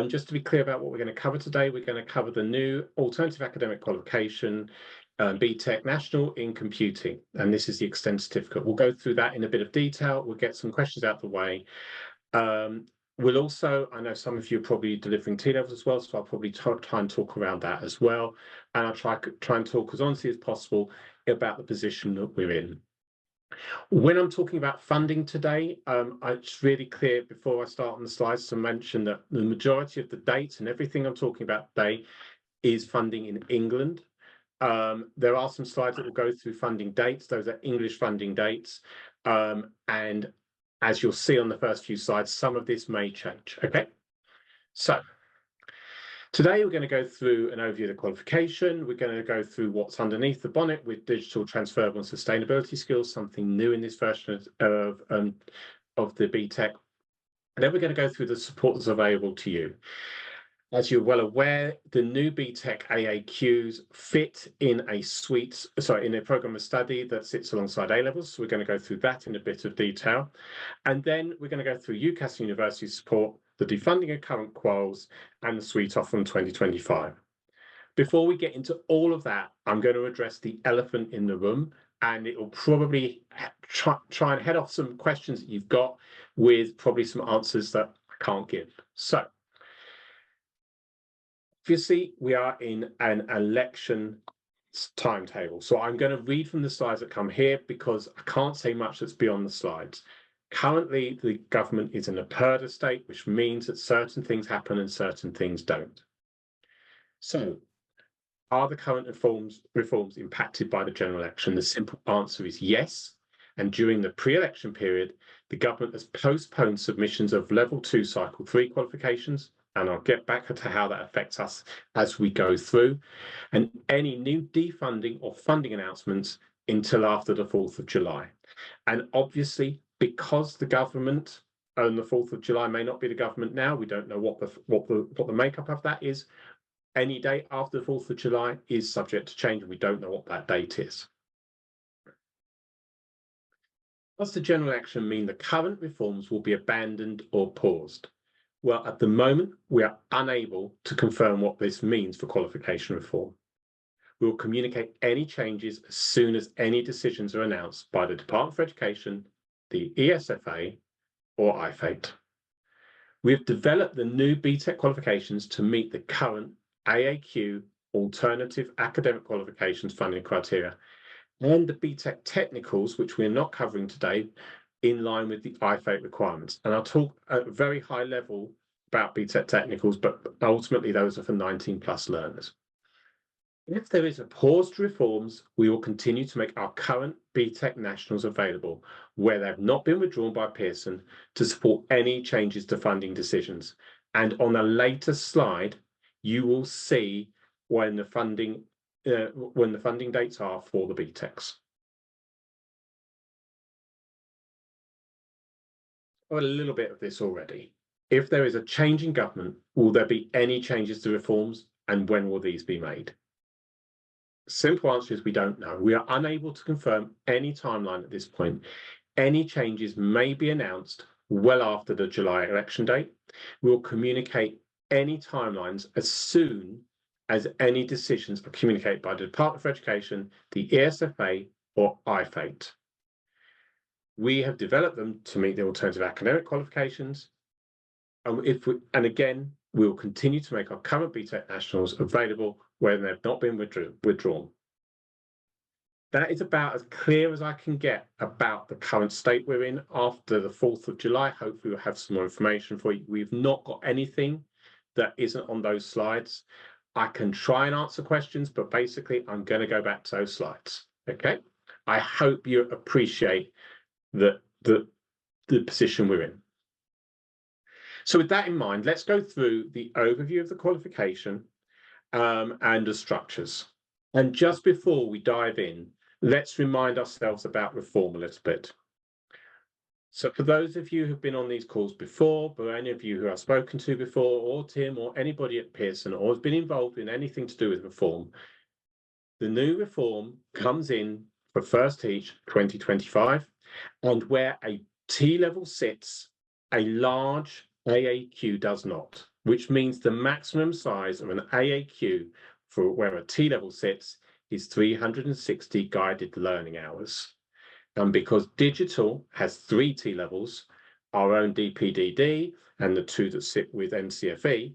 Just to be clear about what we're going to cover today, we're going to cover the new alternative academic qualification, BTEC National in Computing, and this is the extended certificate. We'll go through that in a bit of detail. We'll get some questions out of the way. We'll also, I know some of you are probably delivering T-levels as well, so I'll probably try and talk around that as well. And I'll try and talk as honestly as possible about the position that we're in. When I'm talking about funding today, it's really clear before I start on the slides to mention that the majority of the dates and everything I'm talking about today is funding in England. There are some slides that will go through funding dates. Those are English funding dates. And as you'll see on the first few slides, some of this may change. Okay, so today we're going to go through an overview of the qualification. We're going to go through what's underneath the bonnet with digital, transferable and sustainability skills, something new in this version of the BTEC. And then we're going to go through the support that's available to you. As you're well aware, the new BTEC AAQs fit in a program of study that sits alongside A-levels. So we're going to go through that in a bit of detail. And then we're going to go through UCAS University support, the defunding of current quals, and the suite off from 2025. Before we get into all of that, I'm going to address the elephant in the room, and it will probably try and head off some questions that you've got with probably some answers that I can't give. So, obviously, we are in an election timetable. So I'm going to read from the slides that come here because I can't say much that's beyond the slides. Currently, the government is in a purdah state, which means that certain things happen and certain things don't. So, are the current reforms impacted by the general election? The simple answer is yes. And during the pre-election period, the government has postponed submissions of Level 2 Cycle 3 qualifications, and I'll get back to how that affects us as we go through, and any new defunding or funding announcements until after the 4th of July. And obviously, because the government on the 4th of July may not be the government now, we don't know what the makeup of that is. Any date after the 4th of July is subject to change, and we don't know what that date is. Does the general election mean the current reforms will be abandoned or paused? Well, at the moment, we are unable to confirm what this means for qualification reform. We will communicate any changes as soon as any decisions are announced by the Department for Education, the ESFA, or IFATE. We have developed the new BTEC qualifications to meet the current AAQ alternative academic qualifications funding criteria and the BTEC technicals, which we're not covering today, in line with the IFATE requirements. And I'll talk at a very high level about BTEC technicals, but ultimately those are for 19+ learners. If there is a pause to reforms, we will continue to make our current BTEC nationals available where they have not been withdrawn by Pearson to support any changes to funding decisions. And on a later slide, you will see when the funding dates are for the BTECs. A little bit of this already. If there is a change in government, will there be any changes to reforms, and when will these be made? Simple answer is we don't know. We are unable to confirm any timeline at this point. Any changes may be announced well after the July election date. We will communicate any timelines as soon as any decisions are communicated by the Department for Education, the ESFA, or IFATE. We have developed them to meet the alternative academic qualifications. And again, we will continue to make our current BTEC nationals available where they have not been withdrawn. That is about as clear as I can get about the current state we're in after the 4th of July. Hopefully we'll have some more information for you. We've not got anything that isn't on those slides. I can try and answer questions, but basically I'm going to go back to those slides. Okay. I hope you appreciate the position we're in. So with that in mind, let's go through the overview of the qualification and the structures. And just before we dive in, let's remind ourselves about reform a little bit. So for those of you who've been on these calls before, or any of you who I've spoken to before, or Tim, or anybody at Pearson, or has been involved in anything to do with reform, the new reform comes in for first teach 2025, and where a T-level sits, a large AAQ does not, which means the maximum size of an AAQ for where a T-level sits is 360 guided learning hours. And because digital has 3 T-levels, our own DPDD and the 2 that sit with NCFE,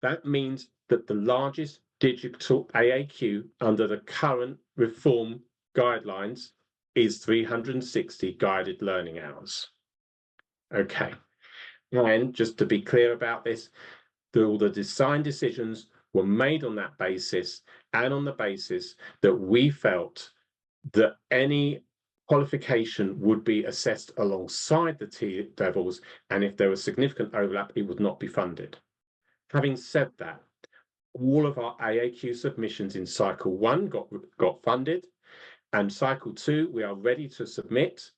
that means that the largest digital AAQ under the current reform guidelines is 360 guided learning hours. Okay, and just to be clear about this, all the design decisions were made on that basis and on the basis that we felt that any qualification would be assessed alongside the T levels, and if there was significant overlap, it would not be funded. Having said that, all of our AAQ submissions in cycle 1 got funded, and cycle 2 we are ready to submit,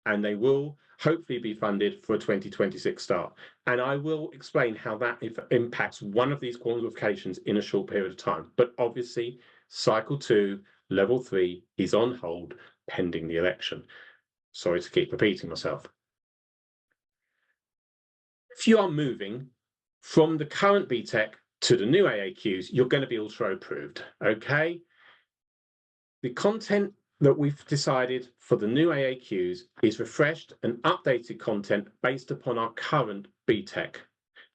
and they will hopefully be funded for a 2026 start. And I will explain how that impacts one of these qualifications in a short period of time. But obviously, cycle 2, level 3 is on hold pending the election. Sorry to keep repeating myself. If you are moving from the current BTEC to the new AAQs, you're going to be ultra approved, okay? The content that we've decided for the new AAQs is refreshed and updated content based upon our current BTEC.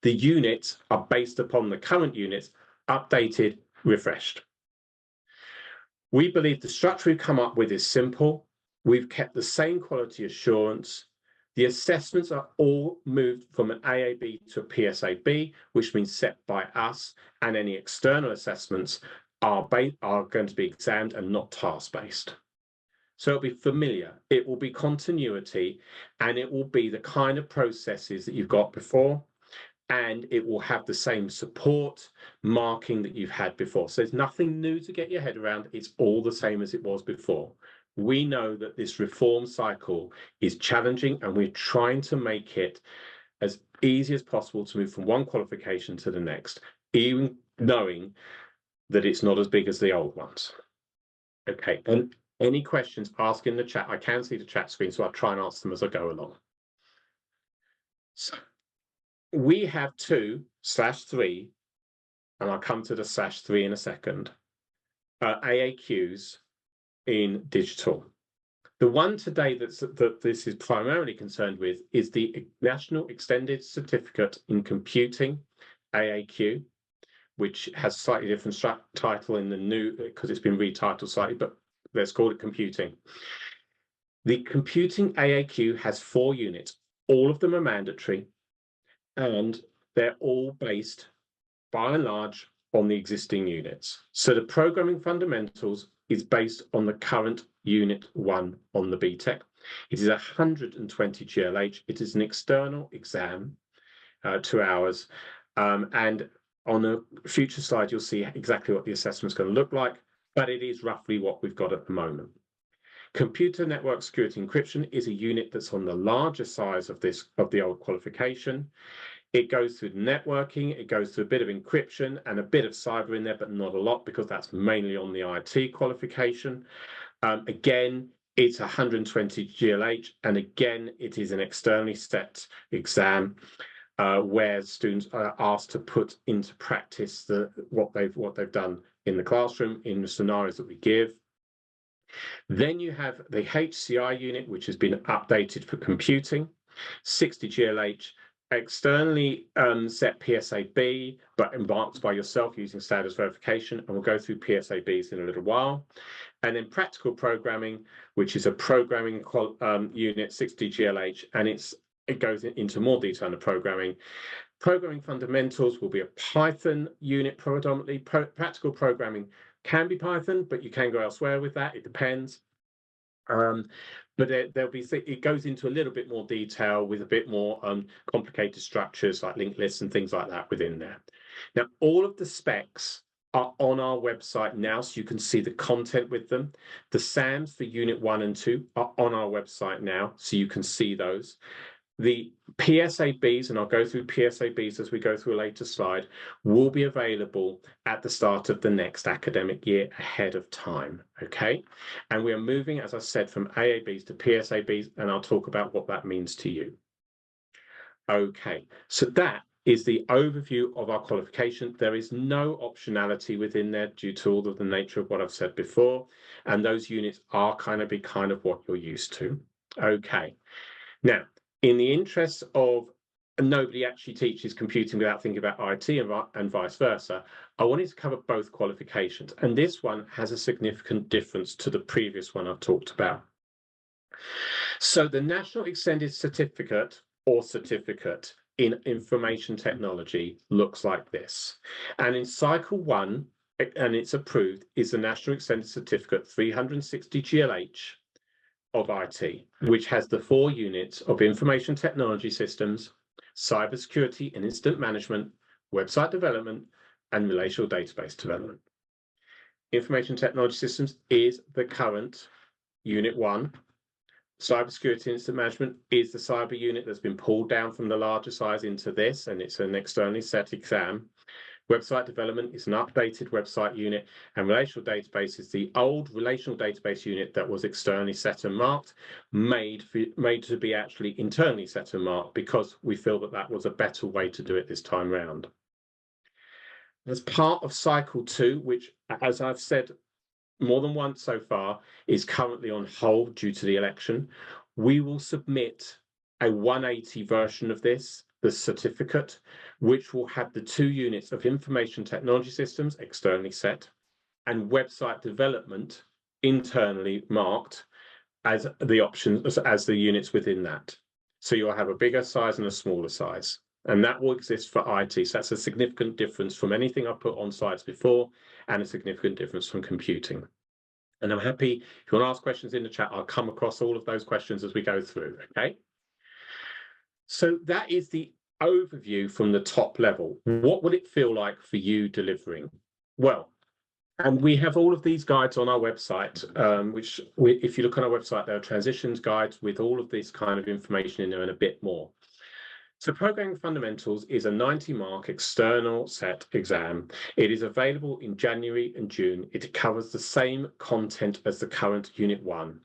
The units are based upon the current units, updated, refreshed. We believe the structure we've come up with is simple. We've kept the same quality assurance. The assessments are all moved from an AAB to a PSAB, which means set by us, and any external assessments are going to be examined and not task-based. So it'll be familiar, it will be continuity, and it will be the kind of processes that you've got before, and it will have the same support marking that you've had before. So there's nothing new to get your head around, it's all the same as it was before. We know that this reform cycle is challenging, and we're trying to make it as easy as possible to move from one qualification to the next, even knowing that it's not as big as the old ones. Okay, and any questions, ask in the chat. I can see the chat screen, so I'll try and answer them as I go along. So we have 2/3, and I'll come to the /3 in a second, AAQs in digital. The one today that this is primarily concerned with is the National Extended Certificate in Computing, AAQ, which has slightly different title in the new, because it's been retitled slightly, but let's call it computing. The computing AAQ has 4 units. All of them are mandatory, and they're all based, by and large, on the existing units. So the programming fundamentals is based on the current Unit 1 on the BTEC. It is 120 GLH. It is an external exam, 2 hours, and on a future slide, you'll see exactly what the assessment is going to look like, but it is roughly what we've got at the moment. Computer network security encryption is a unit that's on the larger size of the old qualification. It goes through networking, it goes through a bit of encryption and a bit of cyber in there, but not a lot, because that's mainly on the IT qualification. Again, it's 120 GLH, and again, it is an externally set exam where students are asked to put into practice what they've done in the classroom in the scenarios that we give. Then you have the HCI unit, which has been updated for computing, 60 GLH, externally set PSAB, but marked by yourself using status verification, and we'll go through PSABs in a little while. And then practical programming, which is a programming unit, 60 GLH, and it goes into more detail on the programming. Programming fundamentals will be a Python unit predominantly. Practical programming can be Python, but you can go elsewhere with that. It depends. But there'll be, it goes into a little bit more detail with a bit more complicated structures like linked lists and things like that within there. Now, all of the specs are on our website now, so you can see the content with them. The SAMs for Unit 1 and 2 are on our website now, so you can see those. The PSABs, and I'll go through PSABs as we go through a later slide, will be available at the start of the next academic year ahead of time, okay? And we are moving, as I said, from AABs to PSABs, and I'll talk about what that means to you. Okay, so that is the overview of our qualification. There is no optionality within there due to all of the nature of what I've said before, and those units are kind of what you're used to. Okay, now in the interest of nobody actually teaches computing without thinking about IT and vice versa, I wanted to cover both qualifications, and this one has a significant difference to the previous one I've talked about. So the National Extended Certificate or certificate in information technology looks like this. And in cycle 1, and it's approved, is the National Extended Certificate 360 GLH of IT, which has the 4 units of information technology systems, cybersecurity and incident management, website development, and relational database development. Information technology systems is the current unit 1. Cybersecurity and incident management is the cyber unit that's been pulled down from the larger size into this, and it's an externally set exam. Website development is an updated website unit, and relational database is the old relational database unit that was externally set and marked, made to be actually internally set and marked because we feel that that was a better way to do it this time round. As part of cycle 2, which, as I've said more than once so far, is currently on hold due to the election, we will submit a 180 version of this, the certificate, which will have the 2 units of information technology systems externally set and website development internally marked as the options, as the units within that. So you'll have a bigger size and a smaller size, and that will exist for IT. So that's a significant difference from anything I've put on sites before, and a significant difference from computing. And I'm happy, if you want to ask questions in the chat, I'll come across all of those questions as we go through, okay? So that is the overview from the top level. What would it feel like for you delivering? Well, and we have all of these guides on our website, if you look on our website, there are transitions guides with all of this kind of information in there and a bit more. So Programming Fundamentals is a 90-mark external set exam. It is available in January and June. It covers the same content as the current Unit 1,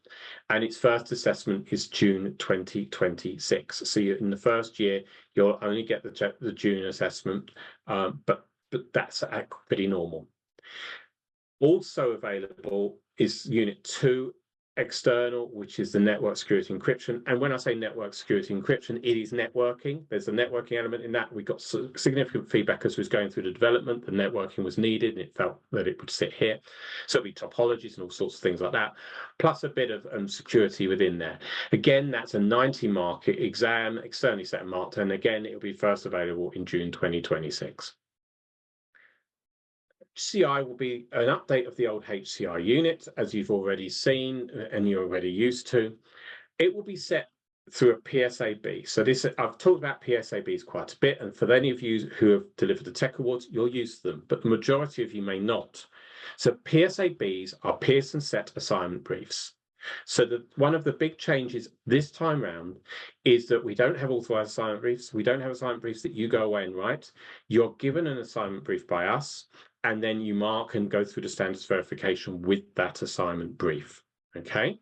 and its first assessment is June 2026. So in the first year, you'll only get the June assessment, but that's pretty normal. Also available is Unit 2, external, which is the network security encryption. And when I say network security encryption, it is networking. There's a networking element in that. We got significant feedback as we was going through the development. The networking was needed, and it felt that it would sit here. So it'll be topologies and all sorts of things like that, plus a bit of security within there. Again, that's a 90-mark exam, externally set and marked. And again, it will be first available in June 2026. HCI will be an update of the old HCI unit, as you've already seen and you're already used to. It will be set through a PSAB. So I've talked about PSABs quite a bit, and for any of you who have delivered the Tech Awards, you'll use them, but the majority of you may not. So PSABs are Pearson set assignment briefs. So one of the big changes this time round is that we don't have authorized assignment briefs. We don't have assignment briefs that you go away and write. You're given an assignment brief by us, and then you mark and go through the standards verification with that assignment brief, okay?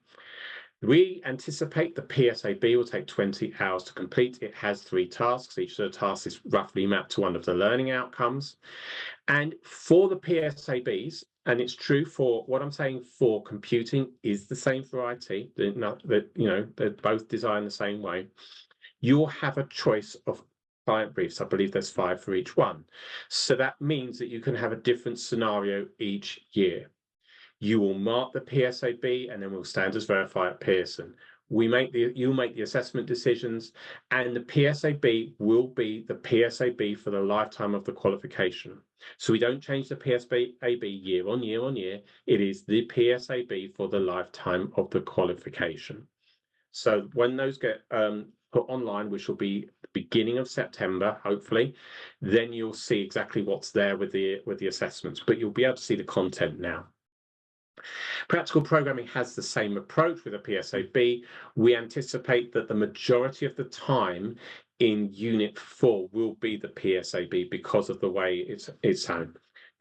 We anticipate the PSAB will take 20 hours to complete. It has 3 tasks. Each of the tasks is roughly mapped to one of the learning outcomes. And for the PSABs, and it's true for what I'm saying for computing is the same for IT, they're both designed the same way. You'll have a choice of client briefs. I believe there's 5 for each one. So that means that you can have a different scenario each year. You will mark the PSAB, and then we'll standards verify at Pearson. You'll make the assessment decisions, and the PSAB will be the PSAB for the lifetime of the qualification. So we don't change the PSAB year on year on year. It is the PSAB for the lifetime of the qualification. So when those get put online, which will be the beginning of September, hopefully, then you'll see exactly what's there with the assessments, but you'll be able to see the content now. Practical programming has the same approach with a PSAB. We anticipate that the majority of the time in Unit 4 will be the PSAB because of the way it's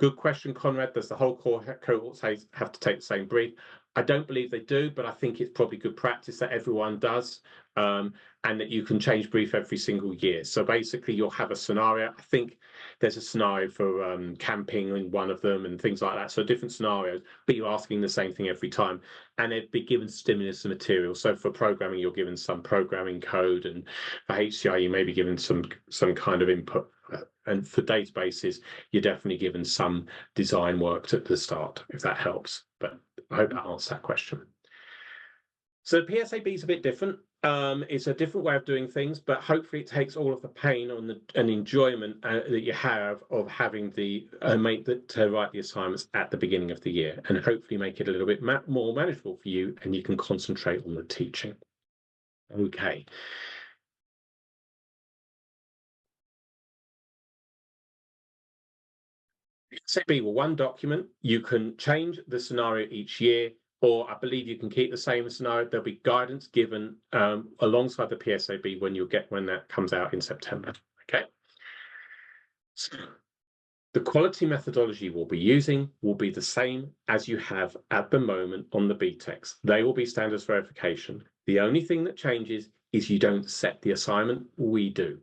Good question, Conrad. Does the whole cohort have to take the same brief? I don't believe they do, but I think it's probably good practice that everyone does, and that you can change brief every single year. So basically, you'll have a scenario. I think there's a scenario for camping in one of them and things like that. So different scenarios, but you're asking the same thing every time, and they'd be given stimulus and material. So for programming, you're given some programming code, and for HCI, you may be given some kind of input. And for databases, you're definitely given some design work at the start, if that helps. But I hope that answers that question. So the PSAB is a bit different. It's a different way of doing things, but hopefully it takes all of the pain and enjoyment that you have of having to write the assignments at the beginning of the year, and hopefully make it a little bit more manageable for you, and you can concentrate on the teaching. Okay. PSAB, well, one document, you can change the scenario each year, or I believe you can keep the same scenario. There'll be guidance given alongside the PSAB when that comes out in September. Okay. So the quality methodology we'll be using will be the same as you have at the moment on the BTECs. They will be standards verification. The only thing that changes is you don't set the assignment, we do.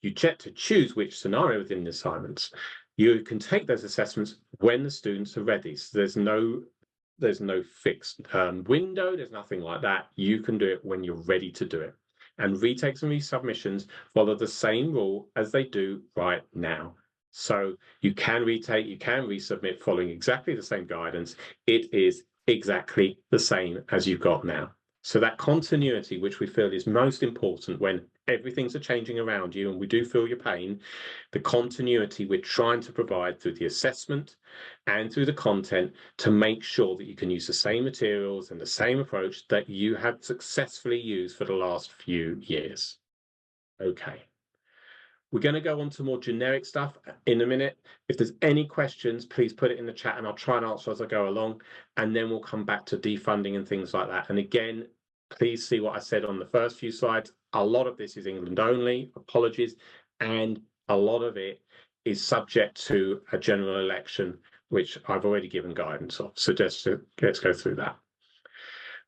You check to choose which scenario within the assignments. You can take those assessments when the students are ready. So there's no fixed window, there's nothing like that. You can do it when you're ready to do it. And retakes and resubmissions follow the same rule as they do right now. So you can retake, you can resubmit following exactly the same guidance. It is exactly the same as you've got now. So that continuity, which we feel is most important when everything's changing around you and we do feel your pain, the continuity we're trying to provide through the assessment and through the content to make sure that you can use the same materials and the same approach that you have successfully used for the last few years. Okay. We're going to go on to more generic stuff in a minute. If there's any questions, please put it in the chat and I'll try and answer as I go along. And then we'll come back to defunding and things like that. And again, please see what I said on the first few slides. A lot of this is England only, apologies. And a lot of it is subject to a general election, which I've already given guidance of. So let's go through that.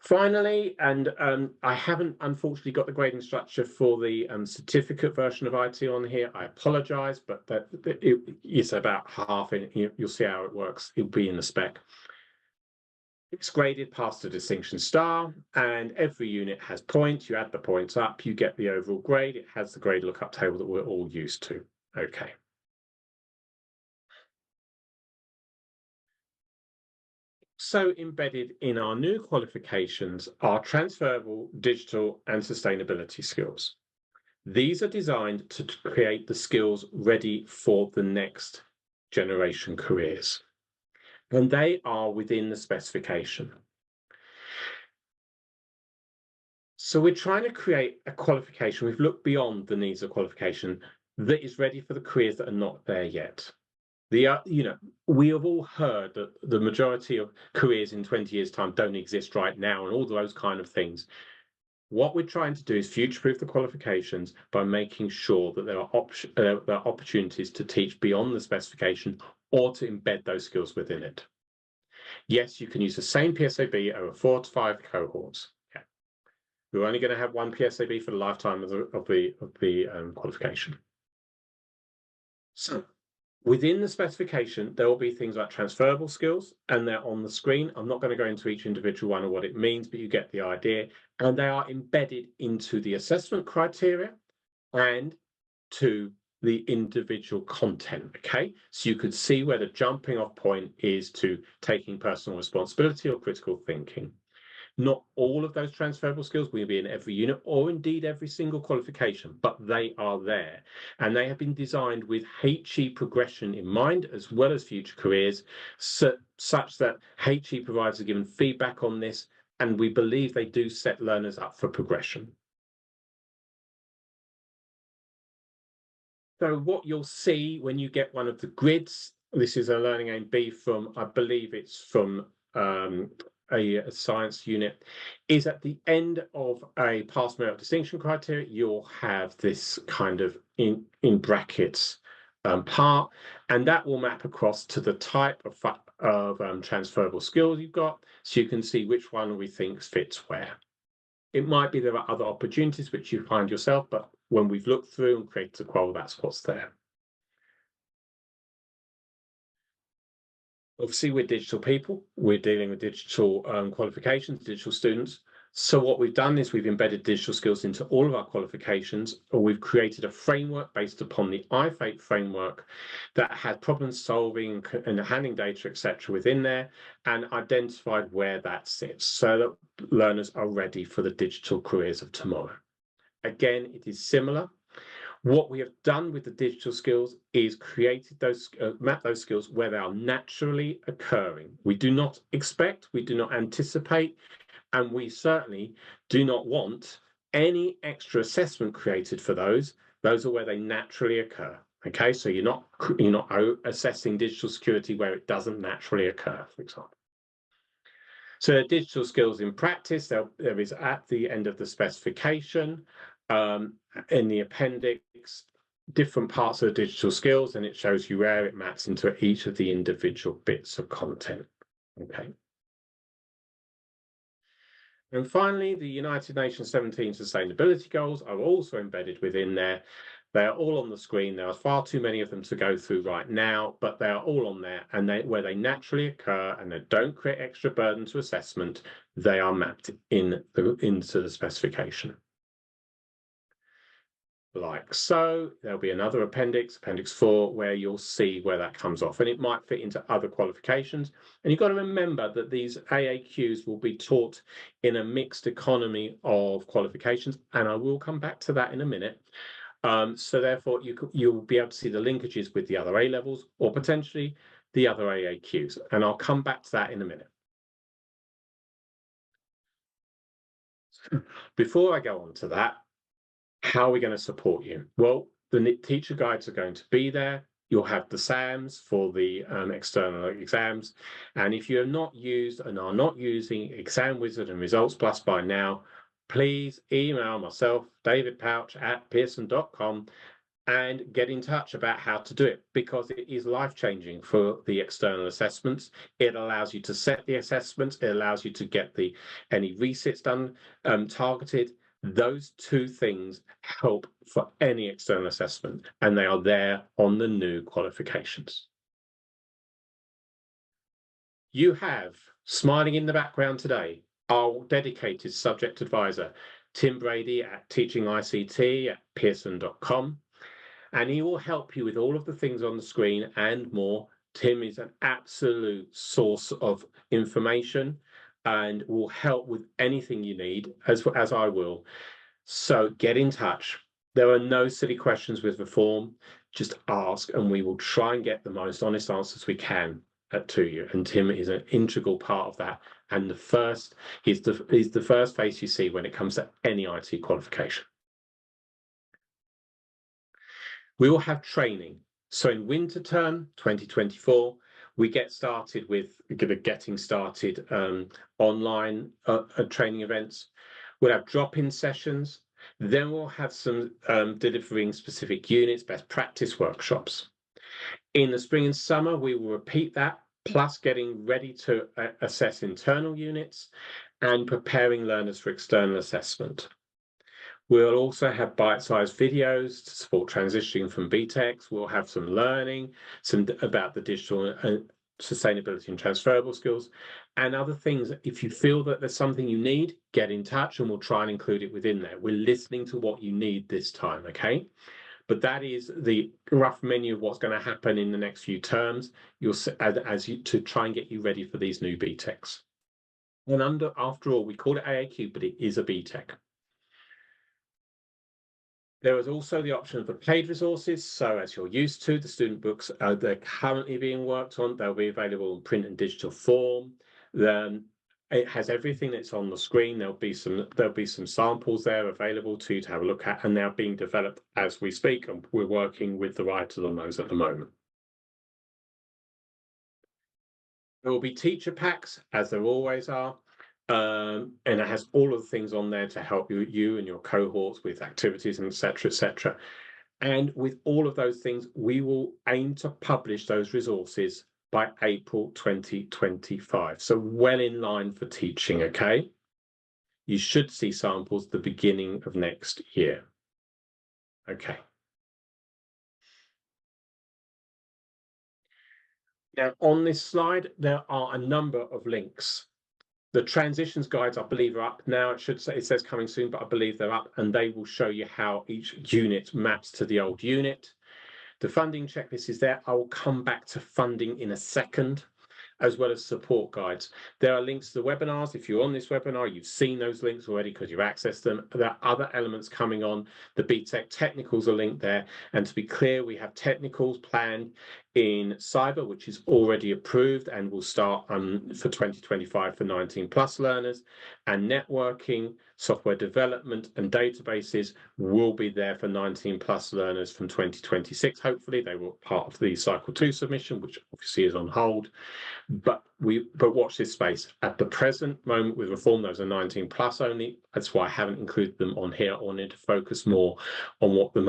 Finally, and I haven't unfortunately got the grading structure for the certificate version of IT on here. I apologize, but it's about half in. You'll see how it works. It'll be in the spec. It's graded past the distinction star, and every unit has points. You add the points up, you get the overall grade. It has the grade lookup table that we're all used to. Okay. So embedded in our new qualifications are transferable, digital, and sustainability skills. These are designed to create the skills ready for the next generation careers, and they are within the specification. So we're trying to create a qualification. We've looked beyond the needs of qualification that is ready for the careers that are not there yet. We have all heard that the majority of careers in 20 years' time don't exist right now and all those kind of things. What we're trying to do is future-proof the qualifications by making sure that there are opportunities to teach beyond the specification or to embed those skills within it. Yes, you can use the same PSAB over 4 to 5 cohorts. Yeah. We're only going to have one PSAB for the lifetime of the qualification. So within the specification, there will be things like transferable skills, and they're on the screen. I'm not going to go into each individual one or what it means, but you get the idea. And they are embedded into the assessment criteria and to the individual content, okay? So you could see where the jumping off point is to taking personal responsibility or critical thinking. Not all of those transferable skills will be in every unit or indeed every single qualification, but they are there. And they have been designed with HE progression in mind, as well as future careers, such that HE providers are given feedback on this, and we believe they do set learners up for progression. So what you'll see when you get one of the grids, this is a Learning Aim B from, I believe it's from a science unit, is at the end of a pass merit distinction criteria, you'll have this kind of in brackets part, and that will map across to the type of transferable skills you've got, so you can see which one we think fits where. It might be there are other opportunities which you find yourself, but when we've looked through and created a qual, that's what's there. Obviously, we're digital people. We're dealing with digital qualifications, digital students. So what we've done is we've embedded digital skills into all of our qualifications, or we've created a framework based upon the I-FATE framework that had problem solving and handling data, etc., within there, and identified where that sits so that learners are ready for the digital careers of tomorrow. Again, it is similar. What we have done with the digital skills is created those, map those skills where they are naturally occurring. We do not expect, we do not anticipate, and we certainly do not want any extra assessment created for those. Those are where they naturally occur. Okay, so you're not assessing digital security where it doesn't naturally occur, for example. So the digital skills in practice, there is at the end of the specification, in the appendix, different parts of the digital skills, and it shows you where it maps into each of the individual bits of content. Okay. And finally, the United Nations 17 Sustainability Goals are also embedded within there. They are all on the screen. There are far too many of them to go through right now, but they are all on there, and where they naturally occur and they don't create extra burden to assessment, they are mapped into the specification. Like so, there'll be another appendix, Appendix 4, where you'll see where that comes off, and it might fit into other qualifications. And you've got to remember that these AAQs will be taught in a mixed economy of qualifications, and I will come back to that in a minute. So therefore, you'll be able to see the linkages with the other A levels or potentially the other AAQs, and I'll come back to that in a minute. Before I go on to that, how are we going to support you? Well, the teacher guides are going to be there. You'll have the SAMs for the external exams. And if you have not used and are not using Exam Wizard and Results Plus by now, please email myself, David Pouch at pearson.com, and get in touch about how to do it, because it is life-changing for the external assessments. It allows you to set the assessments. It allows you to get any resits done, targeted. Those two things help for any external assessment, and they are there on the new qualifications. You have, smiling in the background today, our dedicated subject advisor, Tim Brady at Teaching ICT at pearson.com, and he will help you with all of the things on the screen and more. Tim is an absolute source of information and will help with anything you need, as I will. So get in touch. There are no silly questions with the form. Just ask, and we will try and get the most honest answers we can to you. And Tim is an integral part of that. And he's the first face you see when it comes to any IT qualification. We will have training. So in winter term 2024, we get started with getting started online training events. We'll have drop-in sessions. Then we'll have some delivering specific units, best practice workshops. In the spring and summer, we will repeat that, plus getting ready to assess internal units and preparing learners for external assessment. We'll also have bite-sized videos to support transitioning from BTECs. We'll have some learning, about the digital sustainability and transferable skills, and other things. If you feel that there's something you need, get in touch and we'll try and include it within there. We're listening to what you need this time, okay? But that is the rough menu of what's going to happen in the next few terms. To try and get you ready for these new BTECs. And after all, we call it AAQ, but it is a BTEC. There is also the option of the paid resources. So as you're used to, the student books, they're currently being worked on. They'll be available in print and digital form. Then it has everything that's on the screen. There'll be some samples there available to you to have a look at, and they're being developed as we speak, and we're working with the writers on those at the moment. There will be teacher packs, as there always are. And it has all of the things on there to help you and your cohorts with activities and etc. And with all of those things, we will aim to publish those resources by April 2025. So well in line for teaching, okay? You should see samples the beginning of next year. Okay. Now, on this slide, there are a number of links. The transitions guides, I believe, are up now. It says coming soon, but I believe they're up, and they will show you how each unit maps to the old unit. The funding checklist is there. I will come back to funding in a second, as well as support guides. There are links to the webinars. If you're on this webinar, you've seen those links already because you've accessed them. There are other elements coming on. The BTEC technicals are linked there. And to be clear, we have technicals planned in cyber, which is already approved and will start for 2025 for 19+ learners. And networking, software development and databases will be there for 19+ learners from 2026. Hopefully, they were part of the Cycle 2 submission, which obviously is on hold. But watch this space. At the present moment with reform, those are 19+ only. That's why I haven't included them on here. I wanted to focus more on what the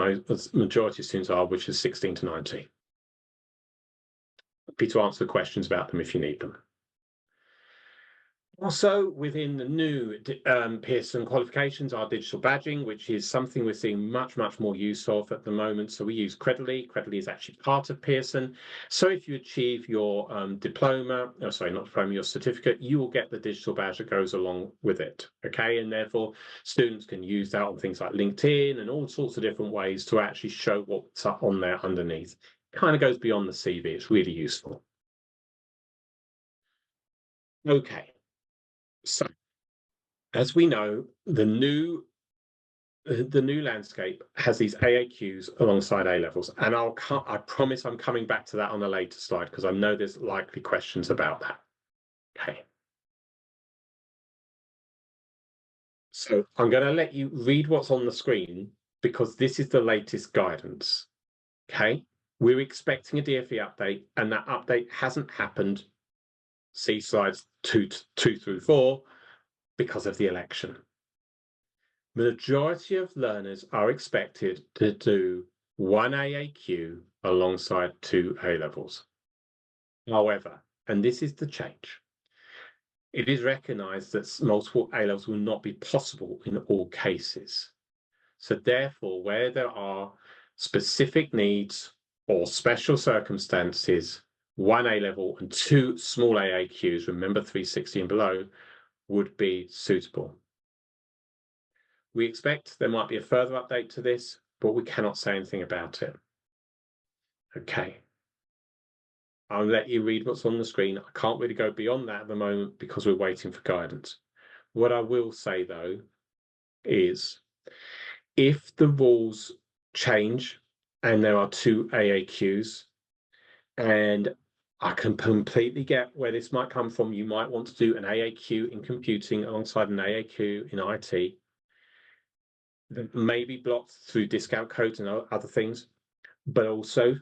majority of students are, which is 16 to 19. Happy to answer questions about them if you need them. Also, within the new Pearson qualifications, our digital badging, which is something we're seeing much more use of at the moment. So we use Credly. Credly is actually part of Pearson. So if you achieve your your certificate, you will get the digital badge that goes along with it. Okay, and therefore students can use that on things like LinkedIn and all sorts of different ways to actually show what's up on there underneath. Kind of goes beyond the CV. It's really useful. Okay. So, as we know, the new landscape has these AAQs alongside A-levels, and I promise I'm coming back to that on a later slide because I know there's likely questions about that. Okay. So I'm going to let you read what's on the screen because this is the latest guidance. Okay. We're expecting a DfE update, and that update hasn't happened. See slides 2 through 4 because of the election. Majority of learners are expected to do 1 AAQ alongside 2 A-levels. However, and this is the change, it is recognised that multiple A-levels will not be possible in all cases. So therefore, where there are specific needs or special circumstances, 1 A-level and 2 small AAQs, remember 360 and below, would be suitable. We expect there might be a further update to this, but we cannot say anything about it. Okay. I'll let you read what's on the screen. I can't really go beyond that at the moment because we're waiting for guidance. What I will say, though, is if the rules change and there are 2 AAQs, and I can completely get where this might come from. You might want to do an AAQ in computing alongside an AAQ in IT. That may be blocked through discount codes and other things, but also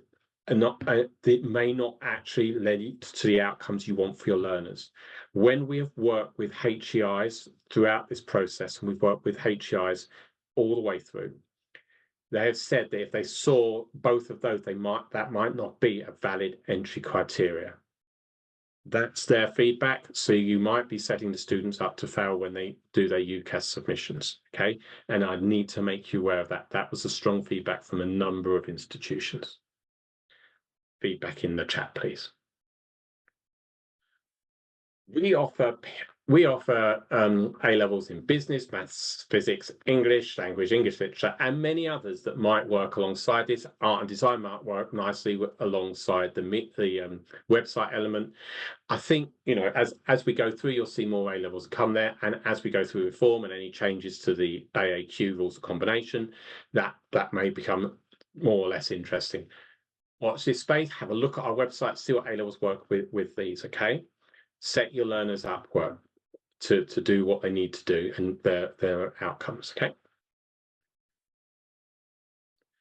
it may not actually lead to the outcomes you want for your learners. When we have worked with HEIs throughout this process, and we've worked with HEIs all the way through, they have said that if they saw both of those, that might not be a valid entry criteria. That's their feedback. So you might be setting the students up to fail when they do their UCAS submissions. Okay. And I need to make you aware of that. That was a strong feedback from a number of institutions. Feedback in the chat, please. We offer A-levels in business, maths, physics, English, language, English literature, and many others that might work alongside this. Art and design might work nicely alongside the website element. I think, as we go through, you'll see more A-levels come there, and as we go through reform and any changes to the AAQ rules of combination, that may become more or less interesting. Watch this space, have a look at our website, see what A-levels work with these, okay? Set your learners up to do what they need to do and their outcomes, okay?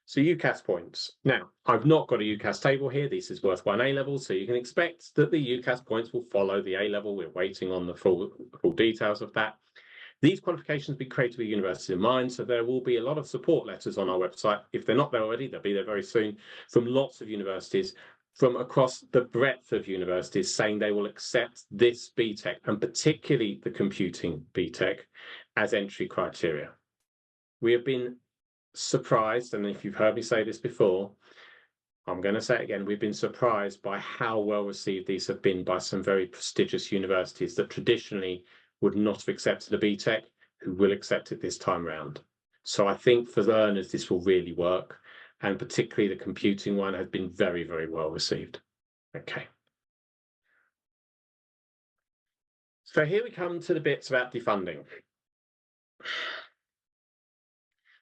So UCAS points. Now, I've not got a UCAS table here. This is worth 1 A-level, so you can expect that the UCAS points will follow the A-level. We're waiting on the full details of that. These qualifications be created with university in mind, so there will be a lot of support letters on our website. If they're not there already, they'll be there very soon, from lots of universities from across the breadth of universities saying they will accept this BTEC, and particularly the computing BTEC, as entry criteria. We have been surprised, and if you've heard me say this before, I'm going to say it again, we've been surprised by how well received these have been by some very prestigious universities that traditionally would not have accepted a BTEC, who will accept it this time round. So I think for learners, this will really work. And particularly the computing one has been very, very well received. Okay. So here we come to the bits about defunding.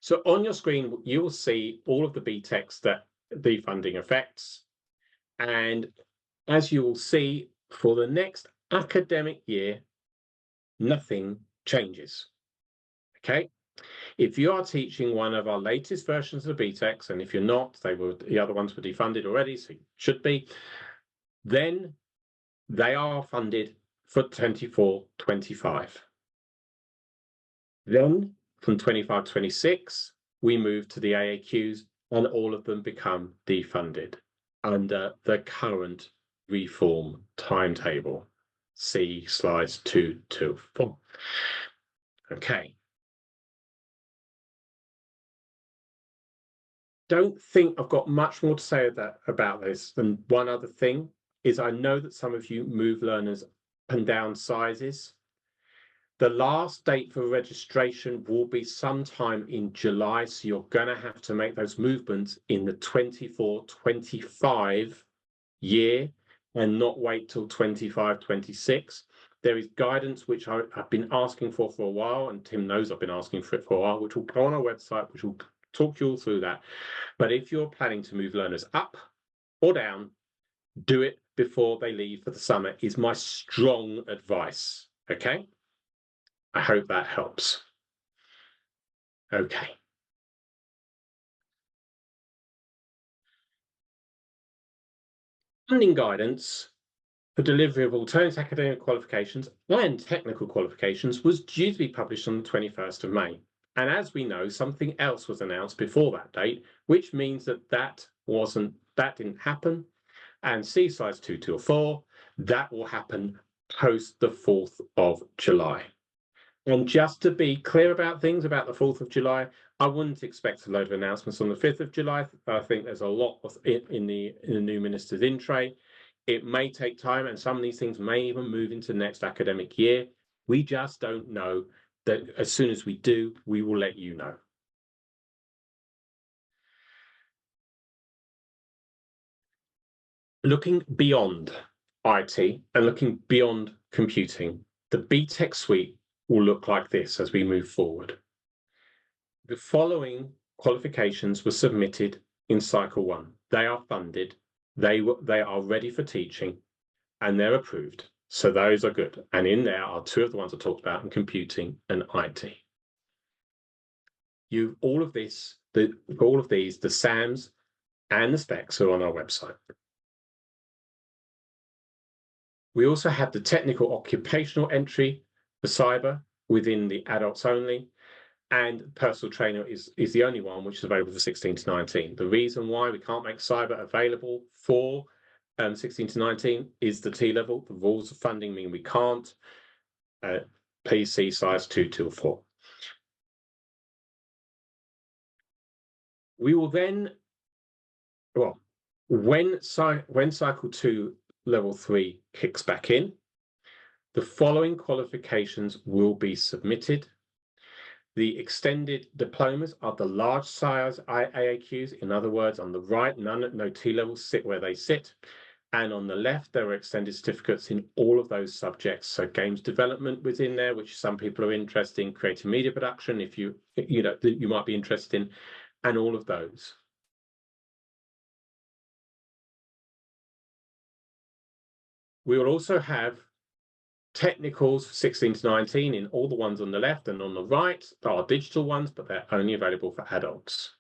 So on your screen, you will see all of the BTECs that defunding affects. And as you will see, for the next academic year, nothing changes. Okay. If you are teaching one of our latest versions of BTECs, and if you're not, the other ones were defunded already, so you should be, then they are funded for 24-25. Then from 25-26, we move to the AAQs, and all of them become defunded under the current reform timetable. See slides 2 to 4. Okay. Don't think I've got much more to say about this than one other thing is I know that some of you move learners up and down sizes. The last date for registration will be sometime in July, so you're going to have to make those movements in the 24-25 year and not wait till 25-26. There is guidance which I've been asking for a while, and Tim knows I've been asking for it for a while, which will go on our website, which will talk you all through that. But if you're planning to move learners up or down, do it before they leave for the summer is my strong advice. Okay? I hope that helps. Okay. Funding guidance for delivery of alternative academic qualifications and technical qualifications was due to be published on the 21st of May. And as we know, something else was announced before that date, which means that didn't happen. And see slides 2 to 4, that will happen post the 4th of July. And just to be clear about things about the 4th of July, I wouldn't expect a load of announcements on the 5th of July. I think there's a lot in the new minister's in tray. It may take time, and some of these things may even move into next academic year. We just don't know. That as soon as we do, we will let you know. Looking beyond IT and looking beyond computing, the BTEC suite will look like this as we move forward. The following qualifications were submitted in cycle 1. They are funded, they are ready for teaching, and they're approved. So those are good. And in there are 2 of the ones I talked about in computing and IT. All of these, the SAMs and the specs are on our website. We also have the technical occupational entry for cyber within the adults only, and personal trainer is the only one which is available for 16 to 19. The reason why we can't make cyber available for 16 to 19 is the T-level. The rules of funding mean we can't. Please see slides 2 to 4. We will then, well, when cycle 2 level 3 kicks back in, the following qualifications will be submitted. The extended diplomas are the large size AAQs. In other words, on the right, no T-levels sit where they sit. And on the left, there are extended certificates in all of those subjects. So games development was in there, which some people are interested in, creative media production, if you might be interested in, and all of those. We will also have technicals 16 to 19 in all the ones on the left, and on the right there are digital ones, but they're only available for adults.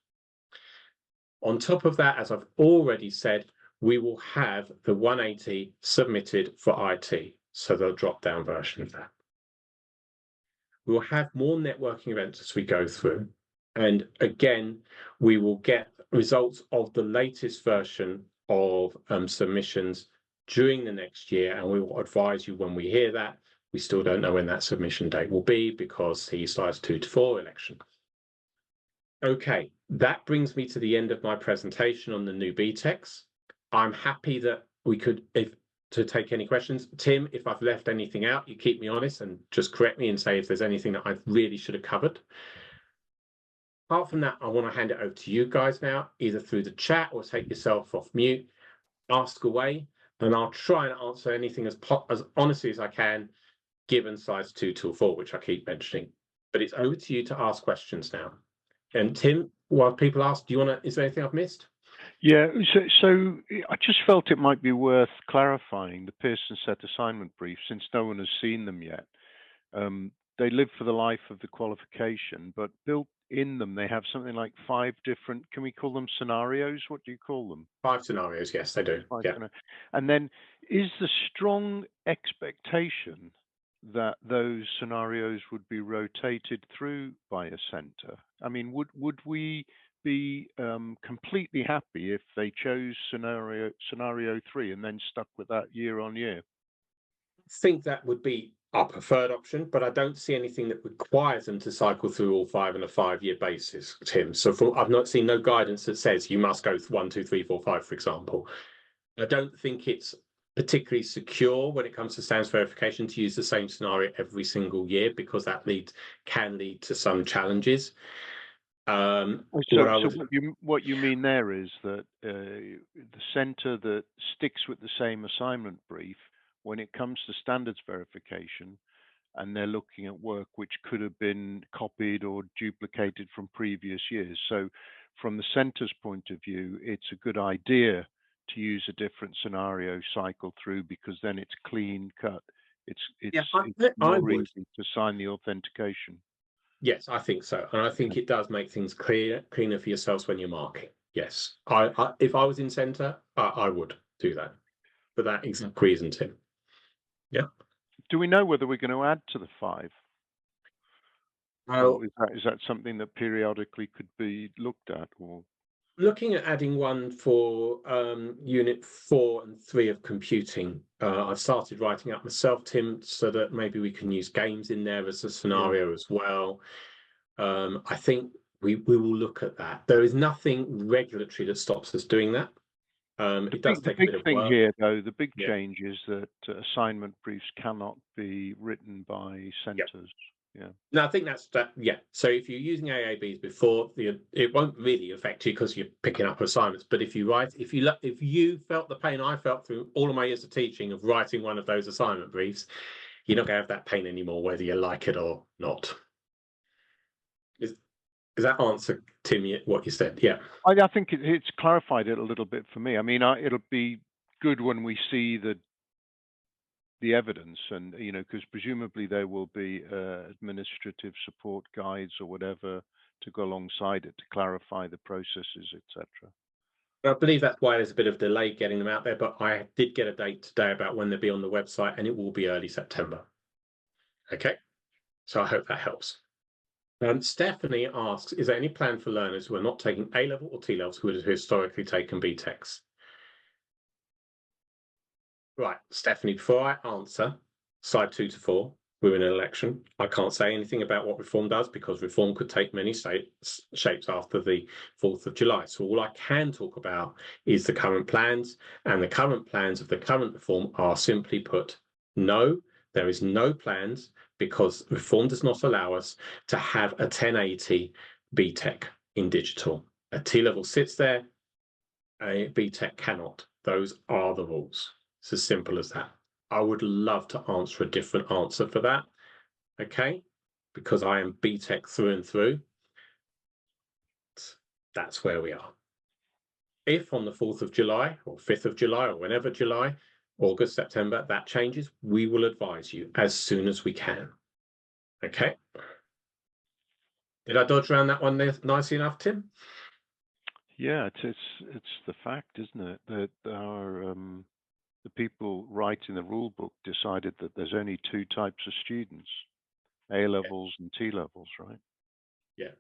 On top of that, as I've already said, we will have the 180 submitted for IT, so the drop-down version of that. We'll have more networking events as we go through. And again, we will get results of the latest version of submissions during the next year, and we will advise you when we hear that. We still don't know when that submission date will be because he starts 2 to 4 election. Okay, that brings me to the end of my presentation on the new BTECs. I'm happy that we could, to take any questions. Tim, if I've left anything out, you keep me honest and just correct me and say if there's anything that I really should have covered. Apart from that, I want to hand it over to you guys now, either through the chat or take yourself off mute, ask away, and I'll try and answer anything as honestly as I can, given size 2 till 4, which I keep mentioning. But it's over to you to ask questions now. And Tim, while people ask, is there anything I've missed? Yeah, so I just felt it might be worth clarifying the Pearson set assignment brief, since no one has seen them yet. They live for the life of the qualification, but built in them, they have something like 5 different, can we call them scenarios? What do you call them? 5 scenarios, yes, they do. Yeah. And then is the strong expectation that those scenarios would be rotated through by a centre? I mean, would we be completely happy if they chose scenario 3 and then stuck with that year on year? I think that would be our preferred option, but I don't see anything that requires them to cycle through all 5 on a 5-year basis, Tim. So I've not seen no guidance that says you must go 1, 2, 3, 4, 5, for example. I don't think it's particularly secure when it comes to standards verification to use the same scenario every single year, because that can lead to some challenges. What you mean there is that the centre that sticks with the same assignment brief, when it comes to standards verification, and they're looking at work which could have been copied or duplicated from previous years. So from the centre's point of view, it's a good idea to use a different scenario cycle through, because then it's clean cut. It's more easy to sign the authentication. Yes, I think so. And I think it does make things cleaner for yourselves when you're marking. Yes. If I was in centre, I would do that for that exact reason, Tim. Yeah. Do we know whether we're going to add to the 5? Or is that something that periodically could be looked at? Or looking at adding one for unit 4 and 3 of computing. I've started writing up myself, Tim, so that maybe we can use games in there as a scenario as well. I think we will look at that. There is nothing regulatory that stops us doing that. It does take a bit of work. Here, though, the big change is that assignment briefs cannot be written by centres. Yeah. No, I think that's that. Yeah. So if you're using AABs before, it won't really affect you because you're picking up assignments. But if you felt the pain I felt through all of my years of teaching of writing one of those assignment briefs, you're not going to have that pain anymore, whether you like it or not. Does that answer, Tim, what you said? Yeah. I think it's clarified it a little bit for me. I mean, it'll be good when we see the evidence, and because presumably there will be administrative support guides or whatever to go alongside it to clarify the processes, etc. I believe that's why there's a bit of delay getting them out there, but I did get a date today about when they'll be on the website, and it will be early September. Okay, so I hope that helps. Stephanie asks, is there any plan for learners who are not taking A-level or T-levels who have historically taken BTECs? Right, Stephanie, before I answer slide 2 to 4, we're in an election. I can't say anything about what reform does because reform could take many shapes after the 4th of July. So all I can talk about is the current plans, and the current plans of the current reform are simply put, no, there is no plans, because reform does not allow us to have a 1080 BTEC in digital. A T-level sits there, a BTEC cannot. Those are the rules. It's as simple as that. I would love to answer a different answer for that, okay? Because I am BTEC through and through. That's where we are. If on the 4th of July or 5th of July or whenever July, August, September, that changes, we will advise you as soon as we can. Okay? Did I dodge around that one nicely enough, Tim? Yeah, it's the fact, isn't it, that the people writing the rule book decided that there's only 2 types of students, A levels and T levels, right? Yeah.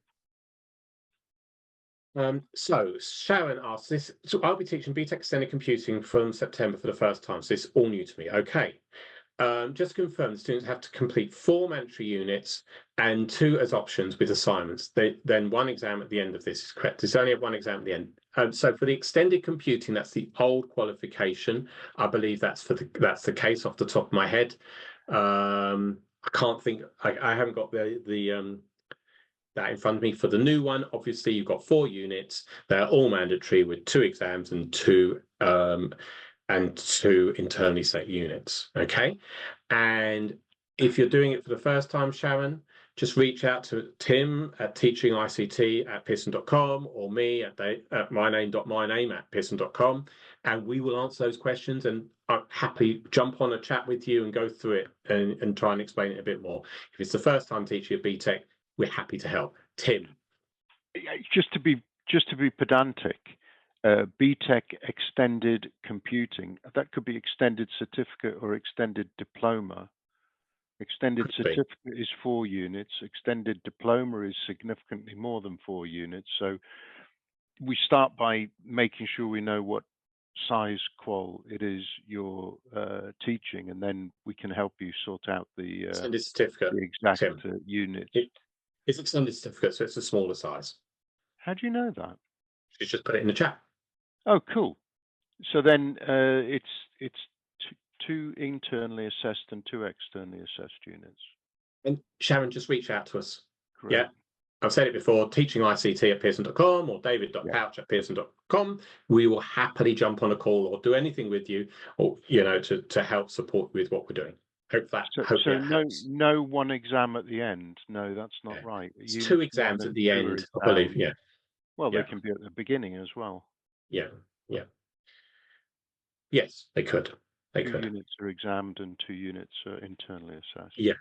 So Sharon asks this. So I'll be teaching BTEC Extended Computing from September for the first time. So this is all new to me. Okay. Just to confirm, the students have to complete 4 mandatory units and 2 as options with assignments. Then 1 exam at the end of this is correct. There's only 1 exam at the end. So for the extended computing, that's the old qualification. I believe that's the case off the top of my head. I can't think. I haven't got that in front of me. For the new one, obviously you've got 4 units. They're all mandatory with 2 exams and 2 internally set units. Okay, and if you're doing it for the first time, Sharon, just reach out to Tim at teachingict@pearson.com or me at myname.myname@pearson.com, and we will answer those questions. And I'm happy jump on a chat with you and go through it and try and explain it a bit more. If it's the first time teaching a BTEC, we're happy to help. Tim. Just to be pedantic, BTEC extended computing, that could be extended certificate or extended diploma. Extended certificate is 4 units. Extended diploma is significantly more than 4 units. So we start by making sure we know what size qual it is you're teaching, and then we can help you sort out the extended certificate, the exact unit. It's extended certificate, so it's a smaller size. How do you know that? You just put it in the chat. Oh, cool. So then it's 2 internally assessed and 2 externally assessed units. And Sharon, just reach out to us. Great. Yeah, I've said it before, teachingict@pearson.com or david.pouch@pearson.com. We will happily jump on a call or do anything with you, or to help support with what we're doing. Hope that helps. No 1 exam at the end. No, that's not right. It's 2 exams at the end, I believe. Yeah. Well, they can be at the beginning as well. Yeah. Yes, they could. 2 units are examined and 2 units are internally assessed. Yeah.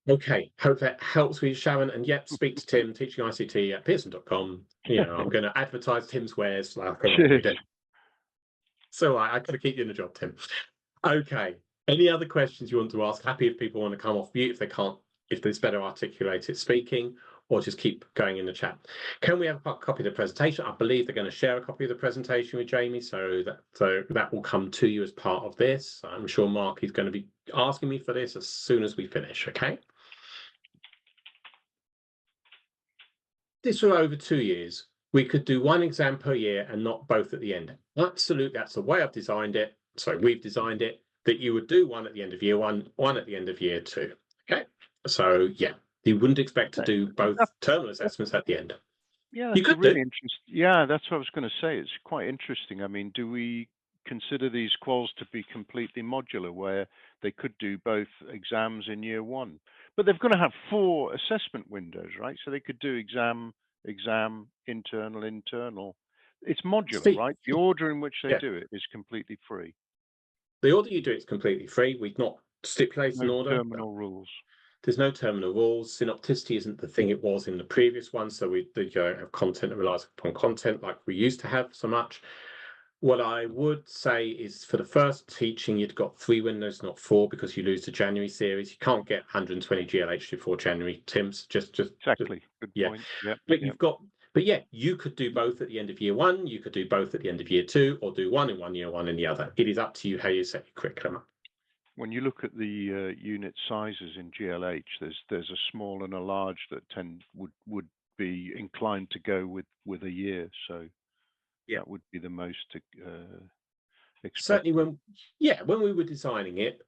Okay, hope that helps with Sharon. And yet, speak to Tim, teachingict@pearson.com. I'm going to advertise Tim's wares like I normally do. So I got to keep you in the job, Tim. Okay. Any other questions you want to ask? Happy if people want to come off mute if they can't, if there's better articulated speaking, or just keep going in the chat. Can we have a copy of the presentation? I believe they're going to share a copy of the presentation with Jamie, so that will come to you as part of this. I'm sure Mark is going to be asking me for this as soon as we finish, okay? This for over 2 years. We could do 1 exam per year and not both at the end. Absolutely, that's the way I've designed it. So we've designed it that you would do 1 at the end of year 1, 1 at the end of year 2. Okay, so yeah, you wouldn't expect to do both terminal assessments at the end. Yeah, you could really interesting. Yeah, that's what I was going to say. It's quite interesting. I mean, do we consider these quals to be completely modular, where they could do both exams in year 1, but they've got to have 4 assessment windows, right? So they could do exam, internal. It's modular, right? The order in which they do it is completely free. The order you do it is completely free. We've not stipulated an order. Terminal rules. There's no terminal rules. Synopticity isn't the thing it was in the previous one. So we have content that relies upon content like we used to have so much. What I would say is for the first teaching, you've got 3 windows, not 4, because you lose the January series. You can't get 120 GLH before January, Tim's. Exactly. Good point. Yep. But yeah, you could do both at the end of year 1, you could do both at the end of year 2, or do 1 in one year, 1 in the other. It is up to you how you set your curriculum up. When you look at the unit sizes in GLH, there's a small and a large that would be inclined to go with a year. So that would be the most certainly when we were designing it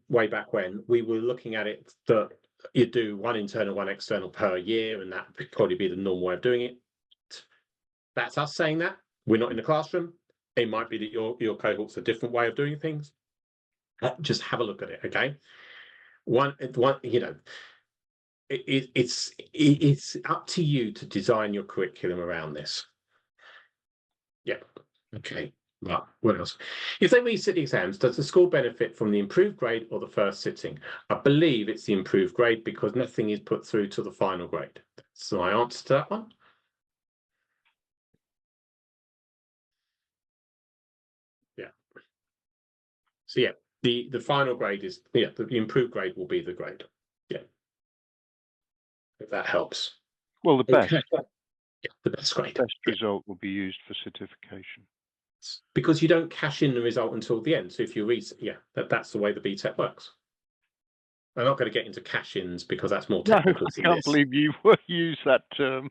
way back when, we were looking at it that you do 1 internal, 1 external per year, and that would probably be the normal way of doing it. That's us saying that. We're not in the classroom. It might be that your cohort's a different way of doing things. Just have a look at it, okay? It's up to you to design your curriculum around this. Yeah. Okay. Right. What else? If they resit the exams, does the school benefit from the improved grade or the first sitting? I believe it's the improved grade because nothing is put through to the final grade. So my answer to that one. Yeah. So yeah, The final grade is, yeah, the improved grade will be the grade. Yeah. If that helps. Well, the best. Okay. Yeah, the best grade. Best result will be used for certification. Because you don't cash in the result until the end. So if you read, yeah, that's the way the BTEC works. I'm not going to get into cash-ins because that's more technical. No, I can't believe you use that term.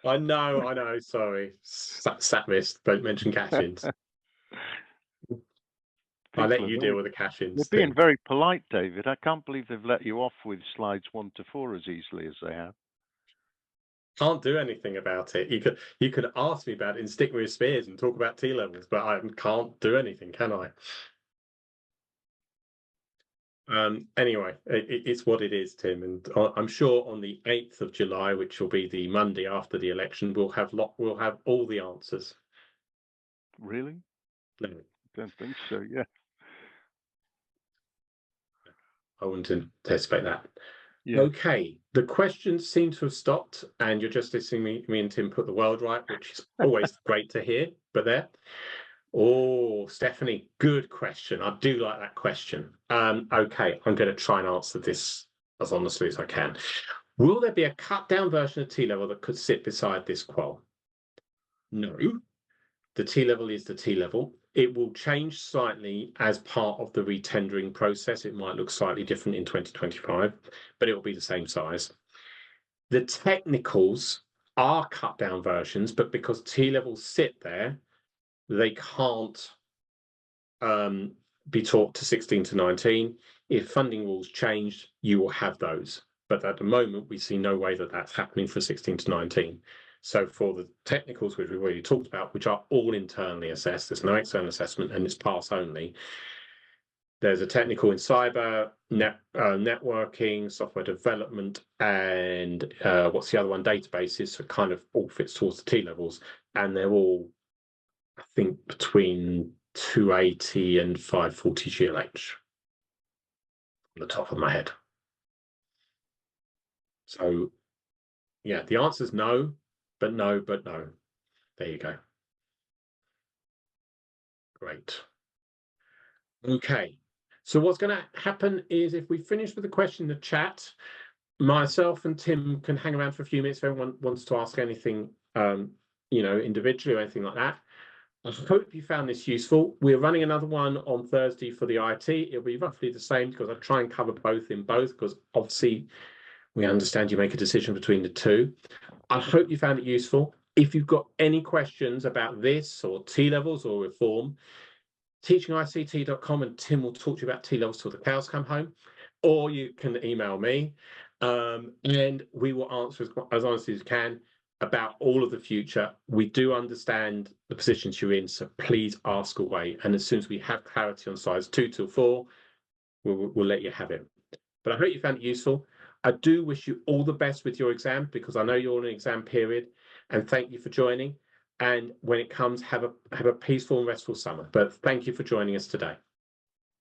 I know. Sorry, sat risk. Don't mention cash-ins. I'll let you deal with the cash-ins. They're being very polite, David. I can't believe they've let you off with slides 1 to 4 as easily as they have. Can't do anything about it. You could ask me about it and stick with spears and talk about T-levels, but I can't do anything, can I? Anyway, it's what it is, Tim, and I'm sure on the 8th of July, which will be the Monday after the election, we'll have all the answers. Really? No, Don't think so. Yeah. I wouldn't anticipate that. Yeah. Okay, the questions seem to have stopped, and you're just listening me and Tim put the world right, which is always great to hear. But there. Oh, Stephanie, good question. I do like that question. Okay, I'm going to try and answer this as honestly as I can. Will there be a cut down version of T-level that could sit beside this qual? No. The T-level is the T-level. It will change slightly as part of the retendering process. It might look slightly different in 2025, but it will be the same size. The technicals are cut down versions, but because T-levels sit there, they can't be taught to 16 to 19. If funding rules change, you will have those. But at the moment, we see no way that that's happening for 16 to 19. So for the technicals, which we've already talked about, which are all internally assessed, there's no external assessment and it's pass only. There's a technical in cyber, networking, software development, and what's the other one? Databases. So it kind of all fits towards the T levels, and they're all, I think, between 280 and 540 GLH on the top of my head. So yeah, the answer is no, but no, but no. There you go. Great. Okay. So what's going to happen is if we finish with the question in the chat, myself and Tim can hang around for a few minutes if everyone wants to ask anything, individually or anything like that. I hope you found this useful. We're running another one on Thursday for the IT. It'll be roughly the same because I try and cover both because obviously we understand you make a decision between the two. I hope you found it useful. If you've got any questions about this or T-levels or reform, teachingict.com and Tim will talk to you about T-levels till the cows come home, or you can email me and we will answer as honestly as you can about all of the future. We do understand the positions you're in, so please ask away. And as soon as we have clarity on size 2 till 4, we'll let you have it. But I hope you found it useful. I do wish you all the best with your exam because I know you're in an exam period, and thank you for joining. And when it comes, have a peaceful and restful summer. But thank you for joining us today.